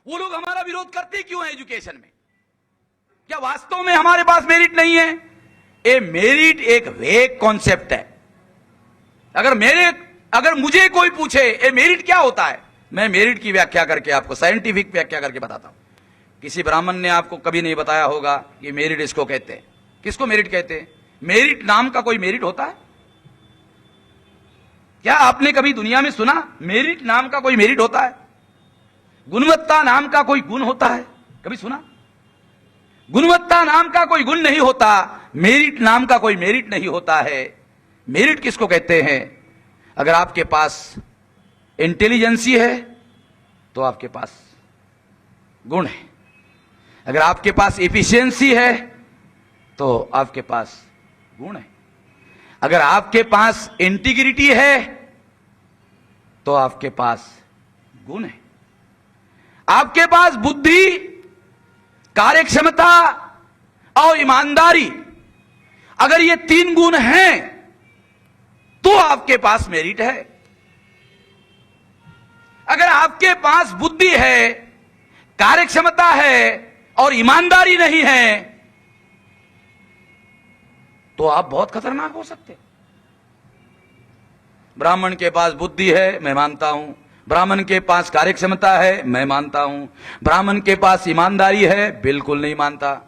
वो लोग हमारा विरोध करते क्यों है एजुकेशन में? क्या वास्तव में हमारे पास मेरिट नहीं है? ये मेरिट एक वेग कॉन्सेप्ट है। अगर मुझे कोई पूछे ये मेरिट क्या होता है, मैं मेरिट की व्याख्या करके आपको साइंटिफिक व्याख्या करके बताता हूं। किसी ब्राह्मण ने आपको कभी नहीं बताया होगा कि मेरिट इसको कहते हैं। किसको मेरिट कहते हैं? मेरिट नाम का कोई मेरिट होता है? क्या आपने कभी दुनिया में सुना मेरिट नाम का कोई मेरिट होता है? गुणवत्ता नाम का कोई गुण होता है? कभी सुना? गुणवत्ता नाम का कोई गुण नहीं होता, मेरिट नाम का कोई मेरिट नहीं होता है। मेरिट किसको कहते हैं? अगर आपके पास इंटेलिजेंसी है तो आपके पास गुण है, अगर आपके पास एफिशिएंसी है तो आपके पास गुण है, अगर आपके पास इंटीग्रिटी है तो आपके पास गुण है, आपके पास बुद्धि, कार्यक्षमता और ईमानदारी, अगर ये 3 गुण हैं तो आपके पास मेरिट है। अगर आपके पास बुद्धि है, कार्यक्षमता है और ईमानदारी नहीं है तो आप बहुत खतरनाक हो सकते हैं। ब्राह्मण के पास बुद्धि है, मैं मानता हूं। ब्राह्मण के पास कार्यक्षमता है, मैं मानता हूं। ब्राह्मण के पास ईमानदारी है, बिल्कुल नहीं मानता।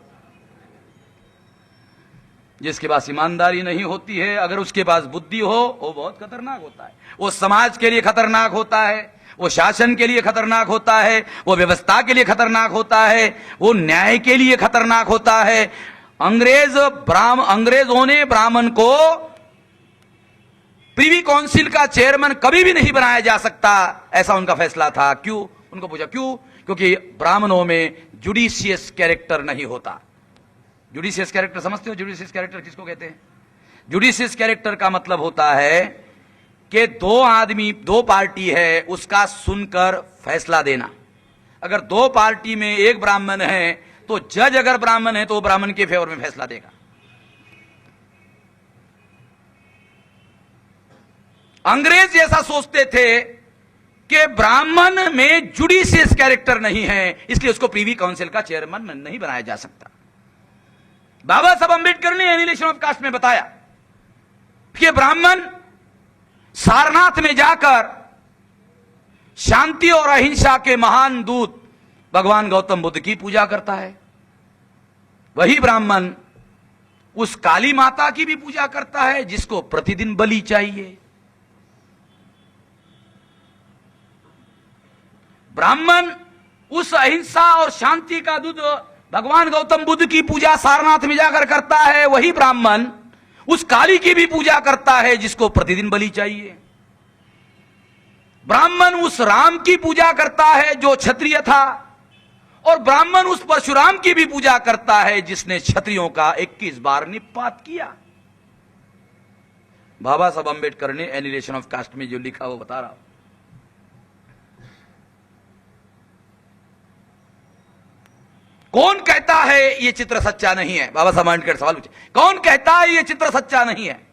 जिसके पास ईमानदारी नहीं होती है, अगर उसके पास बुद्धि हो, वो बहुत खतरनाक होता है। वो समाज के लिए खतरनाक होता है, वो शासन के लिए खतरनाक होता है, वो व्यवस्था के लिए खतरनाक होता है, वो न्याय के लिए खतरनाक होता है। अंग्रेजों ने ब्राह्मण को प्रिवी काउंसिल का चेयरमैन कभी भी नहीं बनाया जा सकता, ऐसा उनका फैसला था। क्यों? उनको पूछा क्यों? क्योंकि ब्राह्मणों में जुडिशियस कैरेक्टर नहीं होता। जुडिशियस कैरेक्टर समझते हो? जुडिशियस कैरेक्टर किसको कहते हैं? जुडिशियस कैरेक्टर का मतलब होता है कि 2 पार्टी है, उसका सुनकर फैसला देना। अगर 2 पार्टी में एक ब्राह्मण है तो जज अगर ब्राह्मण है तो ब्राह्मण के फेवर में फैसला देगा। अंग्रेज ऐसा सोचते थे कि ब्राह्मण में जुडिशियस कैरेक्टर नहीं है, इसलिए उसको प्रीवी काउंसिल का चेयरमैन नहीं बनाया जा सकता। बाबा साहब अंबेडकर ने एनिहिलेशन ऑफ कास्ट में बताया कि ब्राह्मण सारनाथ में जाकर शांति और अहिंसा के महान दूत भगवान गौतम बुद्ध की पूजा करता है। वही ब्राह्मण उस काली माता की भी पूजा करता है जिसको प्रतिदिन बलि चाहिए। ब्राह्मण उस अहिंसा और शांति का दूत भगवान गौतम बुद्ध की पूजा सारनाथ में जाकर करता है। वही ब्राह्मण उस काली की भी पूजा करता है जिसको प्रतिदिन बलि चाहिए। ब्राह्मण उस राम की पूजा करता है जो क्षत्रिय था, और ब्राह्मण उस परशुराम की भी पूजा करता है जिसने क्षत्रियों का 21 बार निपात किया। बाबा साहब अंबेडकर ने एनिहिलेशन ऑफ कास्ट में जो लिखा वो बता रहा हूं। कौन कहता है ये चित्र सच्चा नहीं है? बाबा साहब अंबेडकर सवाल पूछे, कौन कहता है ये चित्र सच्चा नहीं है?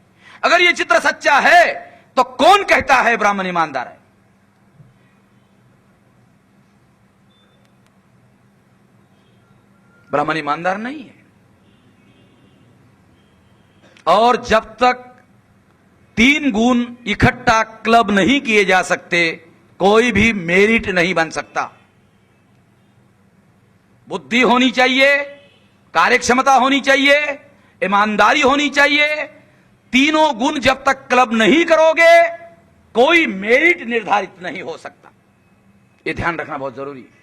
अगर ये चित्र सच्चा है तो कौन कहता है ब्राह्मण ईमानदार है? ब्राह्मण ईमानदार नहीं है। और जब तक 3 गुण इकट्ठा क्लब नहीं किए जा सकते, कोई भी मेरिट नहीं बन सकता। बुद्धि होनी चाहिए, कार्यक्षमता होनी चाहिए, ईमानदारी होनी चाहिए। 3 गुण जब तक क्लब नहीं करोगे, कोई मेरिट निर्धारित नहीं हो सकता। यह ध्यान रखना बहुत जरूरी है।